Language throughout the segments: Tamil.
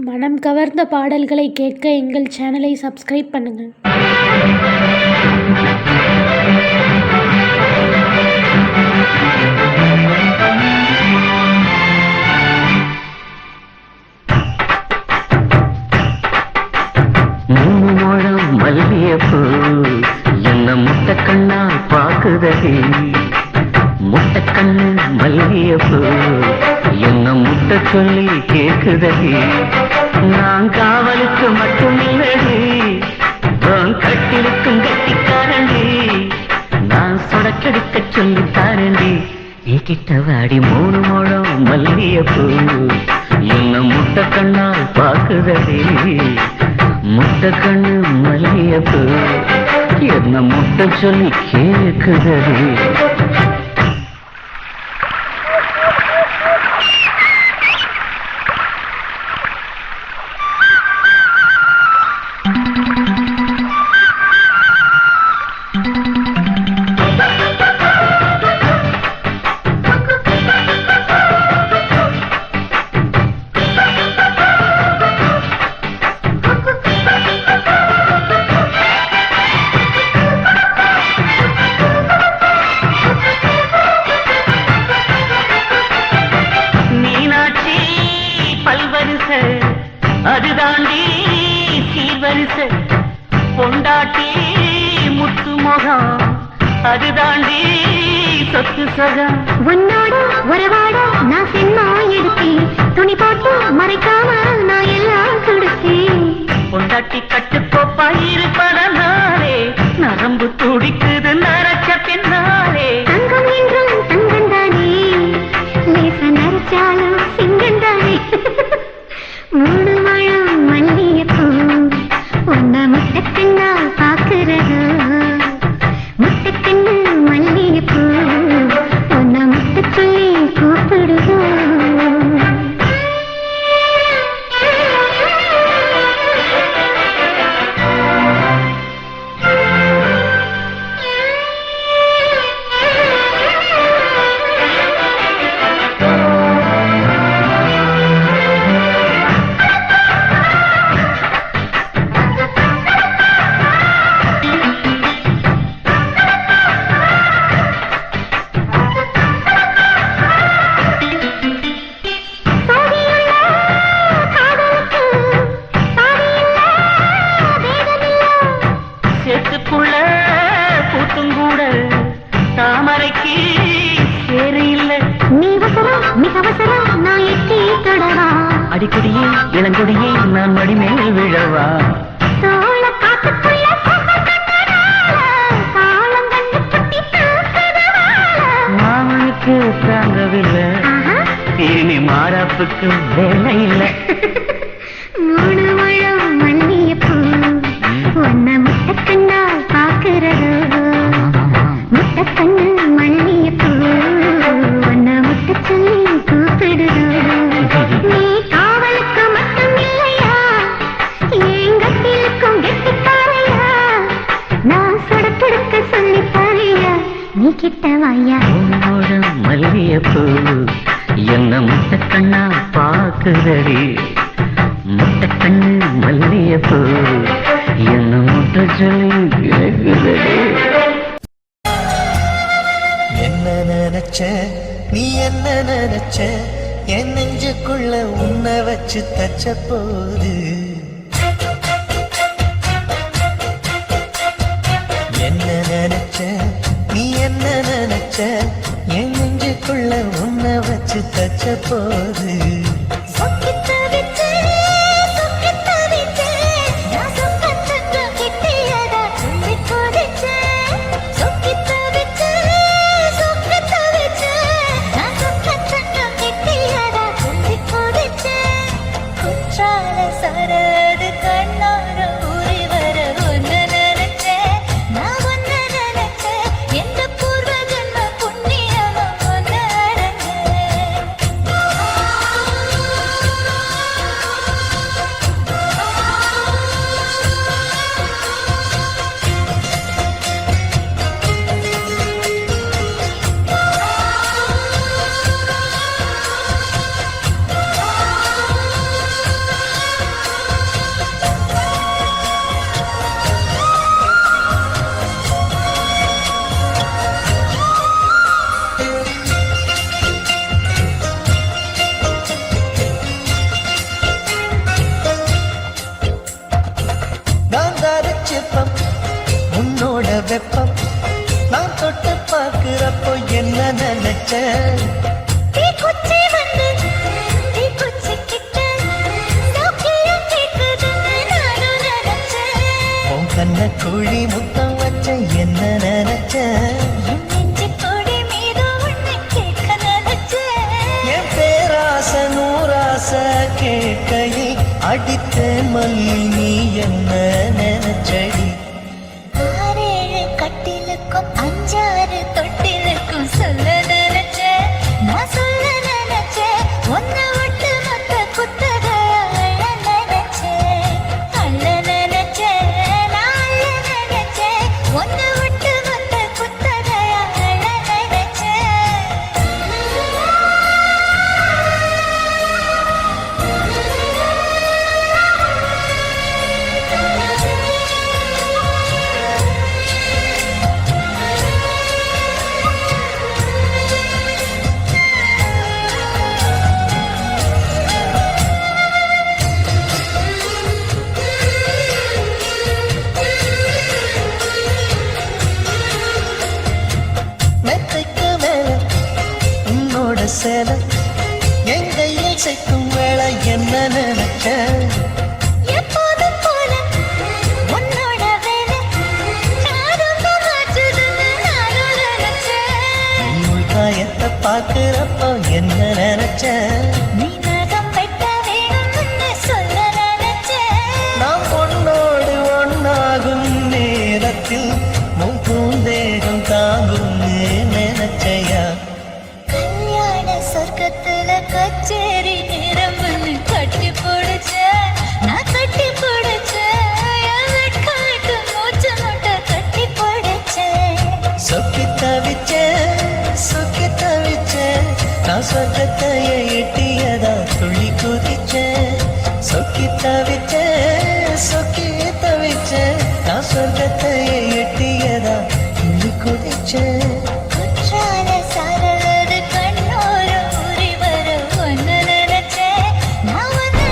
மனம் கவர்ந்த பாடல்களை கேட்க எங்கள் சேனலை சப்ஸ்கிரைப் பண்ணுங்கள். மூணு முழம் மல்லியப்பூ என்ன முட்டைக்கண்ணா பாக்குதடி. முட்டைக்கண்ணு மல்லியப்பூ என்ன முட்டை சொல்லி கேக்குதடி. நான் காவலுக்கு மட்டும் இல்லடி, கட்டிலுக்கும் கட்டிக்காரண்டி. நான் சொடக்கெடுக்க சொல்லி தாரண்டி. கிட்ட வாடி மூணு முழம் மல்லியப்பூ என்ன முட்டைக்கண்ணால் பாக்குதடி. முட்டைக்கண்ணு மல்லியப்பூ என்ன முட்டை சொல்லி கேக்குதடி. அதுதாண்டி சீர்வரிசை பொண்டாட்டி முத்து முகம், அதுதாண்டி சொத்து சகம். உன்னோட உறவாட நான் சின்மா எடுத்தி துணி போட்டு மறைக்காம நான் எல்லாம் துடுத்தி. பொண்டாட்டி கட்டுக்கோப்பா இருப்பதனாலே நரம்பு துடிக்குது நரச்ச பின்னாலே. தங்கம் என்றும் தங்கம் தானே, லேச நரைச்சாலும் சிங்கம் தானே. மூணு மழம் மல்லியப்பூ உன்ன முட்டைக்கண்ணா பாக்குறது. முட்டைக்கண்ணு மல்லியப்பூ உன்ன முட்டை சொல்லி கூப்பிடுது. தாமரைக்கு சேரு இல்ல. நீ வசரம் மிக அவசரம் நான் எட்டி தொடவா. அடிக்கடியே இளங்கொடியே நான் மடிமேல் விழவா. சோழ காட்டுக்குள்ள காலம் கண்டு குட்டி மாமனுக்கு தாங்கவில்லை, இனி மாறாப்புக்கு வேலை இல்லை. மூணு மழம் மல்லியப்பூ உன்ன முட்டைக்கண்ணா பாக்குறது. முட்டைக்கண்ணு மல்லியப்பூ உன்ன முட்டை சொல்லி கூப்பிடுது. நீ காவலுக்கு மட்டும் இல்லையா, எங்கத்திலுக்கும் கெட்டிக்காரையா. நான் சொடக்கெடுக்க சொல்லி தாரையா, நீ கிட்ட வாயா. உன்னோட மல்லியப்பூ என்ன முட்டைக்கண்ணா பாக்குதடி. முட்டைக்கண்ணு மல்லியப்பூ என்ன முட்டை சொல்லி கேக்குதடி. என்ன நினைச்ச நீ என்ன நினைச்ச, என் நெஞ்சுக்குள்ள உன்னை வச்சு தச்ச போது. என்ன நினைச்ச நீ என்ன நினைச்ச, என் நெஞ்சுக்குள்ள உன்னை வச்சு தச்ச போது. சரது கண்ணார ஊறி வர ஒன்னு நினைச்ச, நான் ஒன்னு நினைச்ச, எந்த பூர்வ ஜன்ம புண்ணியமா ஒன்னு வெப்பம் நான் தொட்டு பார்க்கிறப்போ என்ன நினைச்ச தீக்குச்சி வந்து தீக்குச்சி கிட்ட சௌக்கியம் கேட்குதுன்னு நானும் நினைச்சேன். உன் கண்ண குழி முத்தம் வச்ச என்ன நினைச்ச என் நெஞ்சு கொடி மீது உன்னை கேட்க நினைச்சேன். என் பேராச நூறாச கேட்கையில் அடித்த மல்லி நீ என்ன நினைச்சடி ஆறேழு கட்டிலுக்கும் அஞ்சாறு தொட்டிலுக்கும் சொல்ல நினைச்சேன். நான் சொல்ல நினைச்சேன். உன்னை விட்டு மொத்த குத்தகைய அள்ள நினைச்சேன். அள்ள நினைச்சேன். நான் அள்ள நினைச்சேன். உன்னை விட்டு மொத்த குத்தகைய அள்ள மெத்தைக்கு மேல உன்னோட சேலை என் கையில் சேர்க்கும் வேலை என்ன நினைச்ச எப்போதும் போல உன்னோட வேலை ரொம்ப மாற்றுதுன்னு நானும் நினைச்சேன். காயத்தை பார்க்கிறப்போ என்ன நினைச்ச நீ நகம் வெட்ட வேணும்னு சொல்ல நினைச்சேன். நாம் பொண்ணோடு ஒன்னாகும் நேரத்தில் உன் பூந்தேகம் தாங்கும் நினைச்சையா கல்யாண சொர்க்கத்துல கச்சேரி நிரம்புன்னு கட்டி போடுச்சேன். நான் கட்டி போடுச்சேன். என் வெட்காட்டு மூச்சு முட்டை கட்டி போடுச்சேன். சொக்கி தவிச்சேன் நான் சொர்க்கத்தையே எட்டியதா துள்ளி குதிச்சேன் சொக்கி தவிச்சேன் நான் சொர்க்கத்தையே எட்டியதா துள்ளி குதிச்சேன் குற்றால சாரலது கண்ணோர ஊறி வர ஒன்னு நினைச்சேன். நான் ஒன்னு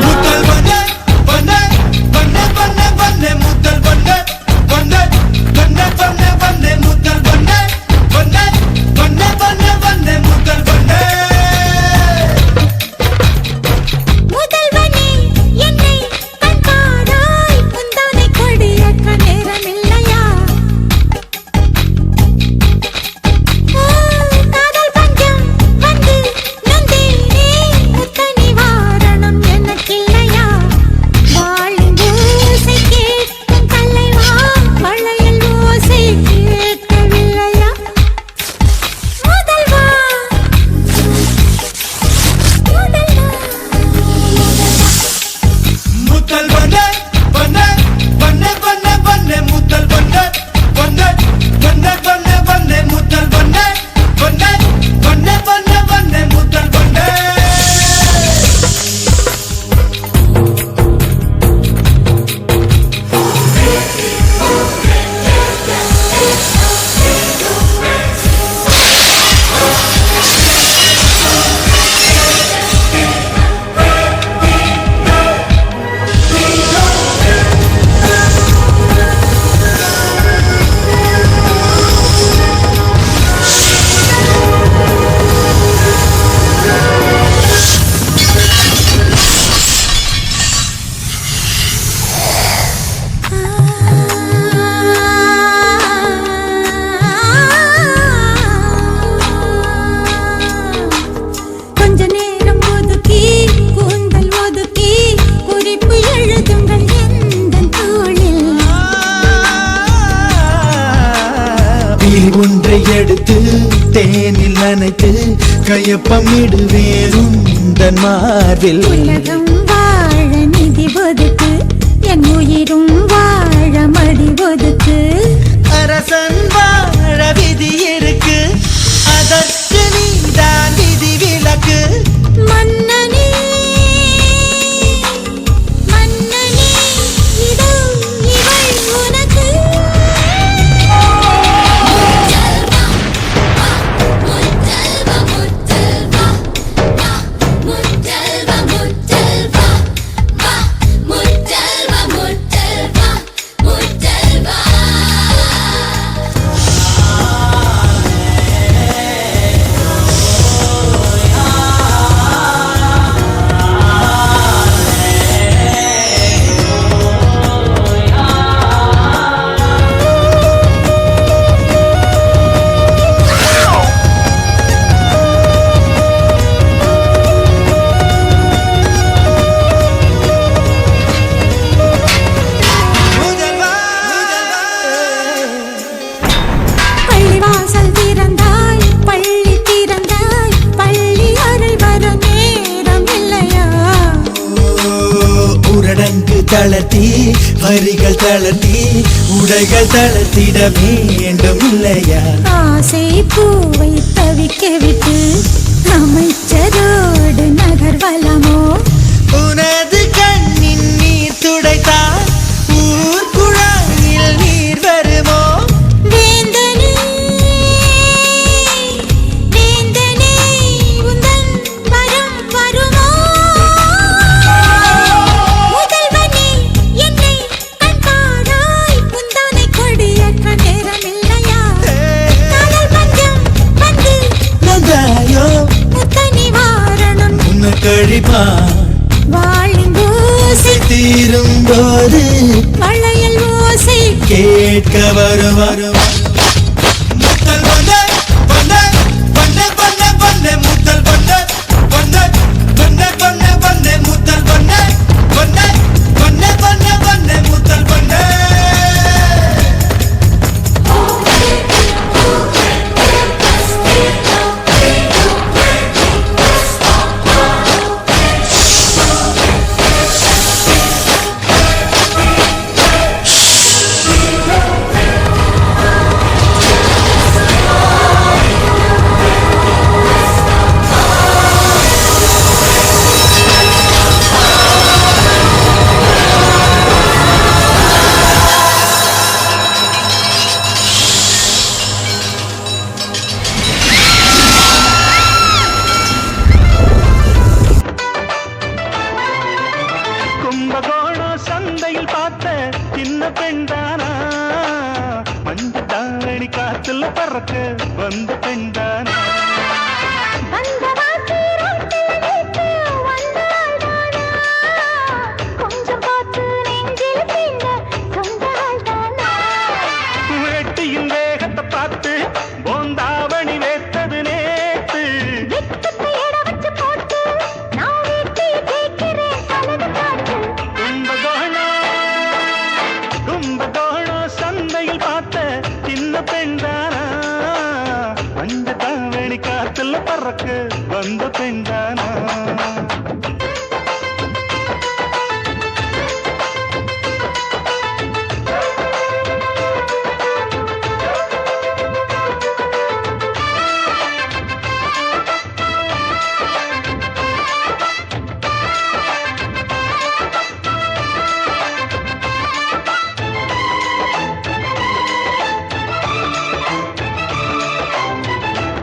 முதல் வண்ணே வண்ணே வண்ணே வண்ணே வண்ணே முதல் வண்ணே வண்ணே வண்ணே வண்ணே வண்ணே முதல் வண்ணே வண்ணே வண்ணே வண்ணே வண்ணே முதல் வண்ணே முதல்வனே என்னை கண்பாராய் உந்தனை கொடியேற்ற நேரமில்லையா? காதல் பஞ்சம் வந்து நொந்தேனே உத்த நிவாரணம் எனக்கில்லையா? வாழின் ஓசை கேட்கும் தலைவா வளையல் ஓசை கேட்கவில்லையா? முதல்வா முதல் வண்ணே வண்ணே வண்ணே வண்ணே வண்ணே முதல் வண்ணே வண்ணே வண்ணே வண்ணே வண்ணே முதல் வண்ணே வண்ணே வண்ணே வண்ணே வண்ணே முதல் வண்ணே கொஞ்ச நேரம் ஒதுக்கி கூந்தல் ஒதுக்கி குறிப்பு எழுதுங்கள் எந்தன் தோளில். பில் ஒன்றை எடுத்து தேனில் நனைத்து கையொப்பமிடுவேன் உந்தன் மார்பில் உலகம் வாழ நிதி ஒதுக்கு என் உயிரும் வாழ மடி ஒதுக்கு. அரசன் வாழ விதி இருக்கு அதற்கு நீதான் விதி விலக்கு மன்னனே மன்னனே இதோ இவள் உனக்கு. வரிகள் தளர்த்தி உடைகள் தளர்த்திட வேண்டும் இல்லையா? ஆசை பூவை தவிக்க விட்டு அமைச்சரோடு நகர்வலமோ? உனது கண்ணின் நீர் துடைத்தால் ஊர் குழாயில் நீர் வருமோ? வேந்தனே வேந்தனே உந்தன் வரம் வருமோ? முதல்வனே என்னை கண்பாராய் உந்தனை கொடியேற்ற நேரமில்லையா? காதல் பஞ்சம் வந்து நந்தாயோ முத்த நிவாரணம் உன்னை கழிப்பா வாழின் ஓசை தீரும் போது வளையல் ஓசை கேட்க வரும் முத்தல் பண்ணே பண்ணே பண்ணே பண்ணே பண்ணே முத்தல் பண்ணே பண்ணே பண்ணே பண்ணே பண்ணே முத்தல் பண்ணே பண்ணே பண்ணே பண்ணே பண்ணே முத்தல் பண்ணே கும்பகோணம் சந்தையில் பார்த்த சின்ன பெண்தானா, மஞ்ச தாவணி காத்துல பறக்க வந்த பெண்தானா? வந்த வாசி ரோட்டில் நிற்க வந்தாள்தானா? கொஞ்சம் பார்த்து நெஞ்சில் தீண்ட சொந்தாள்தானா? வெட்டியின் வேகத்தை பார்த்து போந்தாவணி வேத்தது நேத்து. வெட்கத்தை எட வச்சு போட்டு நான் வீட்டை கேட்கிறேன் அழகு காட்டு. கும்பகோணம் சந்தையில் பார்த்த சின்ன பெண்தானா, மஞ்ச தாவணி காத்துல பறக்க வந்த பெண்தானா?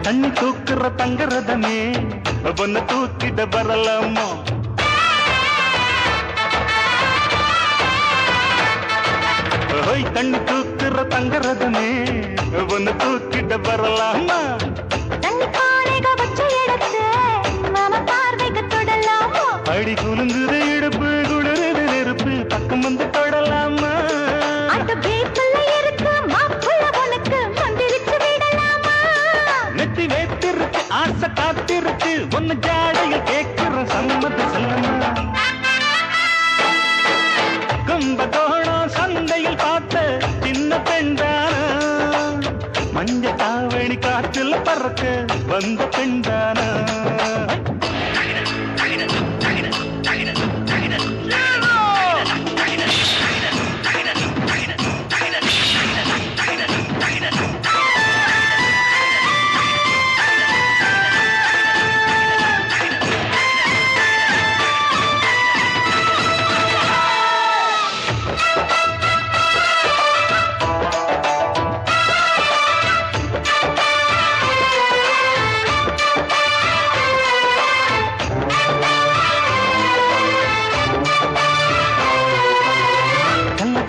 தண்ணி தூக்குற தங்கரதமே பொண்ணு தூக்கிட வரலாமா? ஓய் தண்ணி தூக்குற தங்கரதமே பொண்ணு தூக்கிட வரலாமா? தண்ணி பானைக வச்ச இடத்து மாமா பார்வைக்கு தொடலாமோ? அடி குலுங்குது இடுப்பு குளிருது நெருப்பு பக்கம் வந்து தொடலாமா? அந்த பேப்பில் இருக்கு மாப்பிள்ள உனக்கு மந்திரிச்சு விடலாமா? நெத்தி வேத்திருக்கு ஆசை காத்திருக்கு ஒன்னு ஜாடையில் கேட்கிற சம்மத செல்லமா? கும்பகோணம் சந்தையில் பார்த்த சின்ன பெண்தானா, மஞ்ச தாவணி காற்றுல பறக்க வந்த பெண்தானா?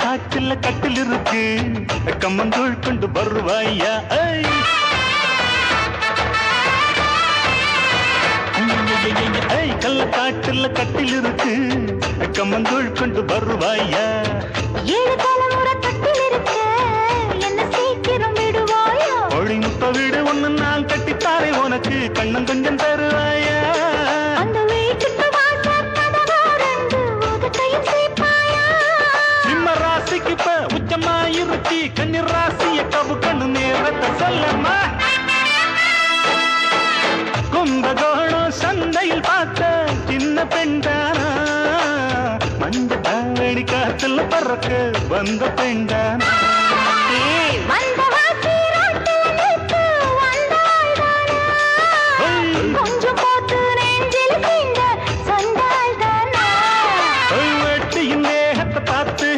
காற்றுல கட்டில் இருக்கு கம்மந்தோள் கொண்டு வருவாயா? கள்ள காட்டுல கட்டில் இருக்கு கம்மந்தோள் கொண்டு வருவாயா? 7 தலைமுறை கட்டில் இருக்கு என்ன சீக்கிரம் விடுவாயா? ஒளி முத்த வீடு ஒண்ணு நான் கட்டித்தாரே உனக்கு கண்ணம் கொஞ்சம் தருவாயா? அந்த வீட்டுக்கு வாசல் கதவா ரெண்டு உதட்டையும் சேர்ப்பாயா? சிம்ம ராசிக்கு இப்ப உச்சமாயிருச்சி கன்னி ராசிய கவு கண்ணு நேரத்தை சொல்லம்மா? கும்பகோணம் சந்தையில் பார்த்த சின்ன பெண்தானா, மஞ்ச தாவணி காத்துல பறக்க வந்த பெண்டான வந்த வாசிராட்டு வந்தாள்தானா கொஞ்சம் போத்து நெஞ்சில் தீண்ட சொந்தாள்தானா வெட்டியின் தேகத்தை பார்த்து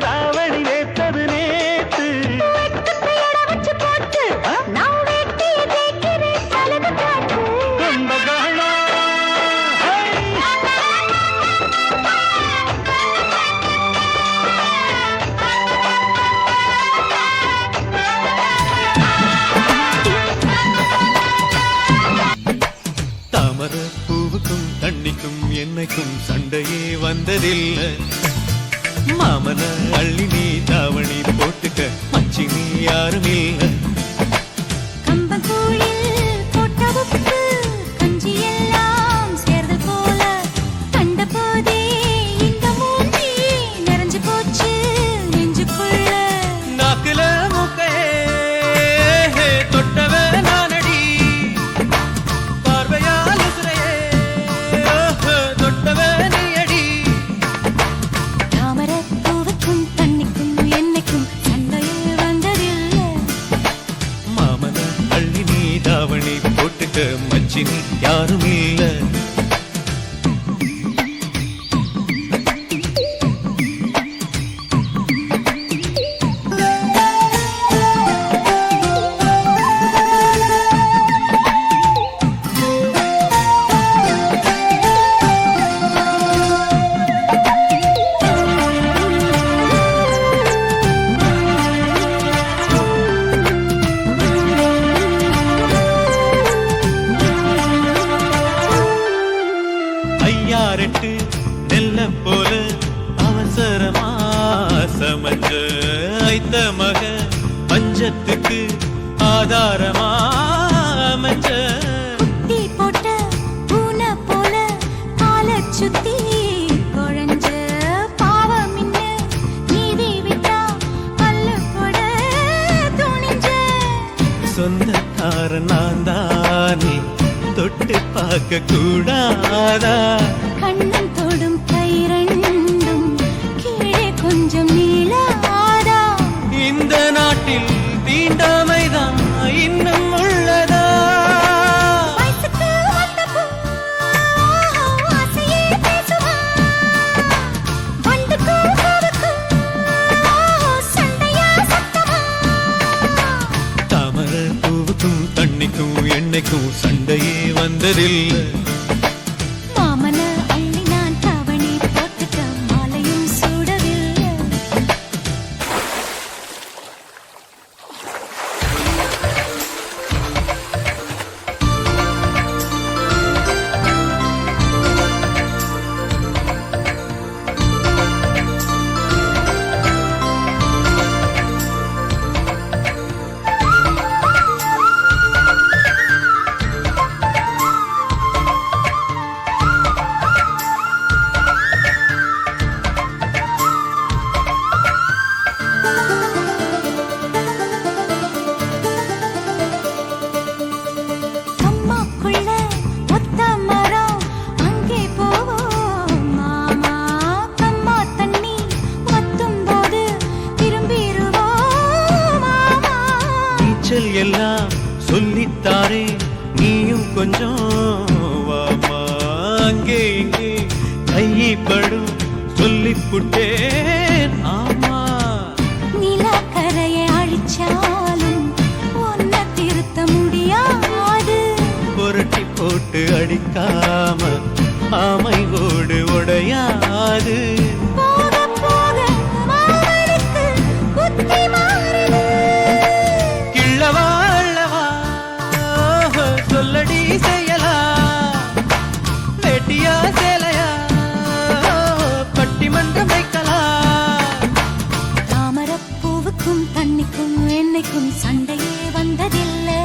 தாவணி வேத்தது நேத்து வெட்டுக்கு எட வச்சு போட்டு நான் வெட்டிய தேய்க்கிறேன் சலது காட்டு கொண்ட காணா தாமர பூவுக்கும் தண்ணிக்கும் என்னைக்கும் சண்டையே வந்ததில்லை மாமன அள்ளி நீ தாவணி போட்டுக்க மச்சி நீ யாரும் இல்லை கம்பங்கூழில் போட்ட உப்பு கஞ்சி எல்லாம் சேர்ந்து போல கண்ட போதே இந்த மூஞ்சி நிறைஞ்சு போச்சு நெஞ்சுக்குள்ள நாக்குல மூக்கே தொட்டவ நானடி பார்வையால் உசுரையே தொட்டவ நீயடி தாமர பூவுக்கும் தண்ணிக்கும் என்னைக்கும் சண்டையே வந்ததில்லை மாமன அள்ளி நீ தாவணி போட்டுக்க மச்சி நீ யாரும் இல்லை ஐயாரெட்டு நெல்ல போல அவசரமா சமைச்ச ஐத்த மக பஞ்சத்துக்கு ஆதாரமா அமைச்ச குட்டி போட்ட பூனை போல காலை சுத்தி குழஞ்ச பாவம் இன்ன நீதி விட்டா பல்லு போட துணிஞ்ச சொந்தக்காரன் நான் தானே தொட்டு பார்க்க கூடாதா கண்ணன் தொடும் கை ரெண்டும் கீழே கொஞ்சம் நீளாதா இந்த நாட்டில் தீண்டாமைதான் இன்னும் உள்ளதா வயசுக்கு வந்த பூ ஆசையே பேசுவா வண்டுக்கும் பூவுக்கும் சண்டையா சத்தமா தாமர பூவுக்கும் தண்ணிக்கும் எண்ணெய்க்கும் சண்டையே வந்ததில்லை மாமன அள்ளி நான் தாவணி போட்டுக்க மாலையும் சூடவில்லை அம்மாக்குள்ள ஒத்த மரம் அங்கே போவோம் மாமா கம்மா தண்ணி வத்தும் போது திரும்பிடுவோம் மாமா நீச்சல் எல்லாம் சொல்லித்தாரே நீயும் கொஞ்சம் வாமா அங்கே இங்கே கைப்படும் சொல்லிப்புட்டேன் ஆமா நிலக்கரையை அழிச்சாலும் ஒன்ன திருத்த முடியாது புரட்டி போட்டு அடிக்காம ஆமை ஓடு உடையாது போக போக மாமனுக்கு புத்தி மாறுது கிள்ளவா அள்ளவா சொல்லடி செய்யலா வேட்டியா சேலையா பட்டிமன்றம் வைக்கலாம் தாமரப்பூவுக்கும் தண்ணிக்கும் என்னைக்கும் சண்டையே வந்ததில்லை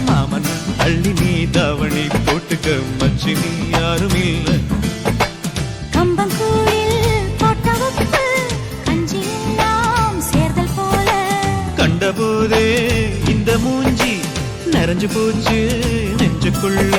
மாமன் அள்ளி நீ தாவணி போட்டுக்க மச்சி நீ யாரும் இல்லை கம்பங்கூழில் போட்ட உப்பு கஞ்சி எல்லாம் சேர்தல் போல கண்டபோதே இந்த மூஞ்சி நிறைஞ்சு போச்சு நெஞ்சுக்குள்ள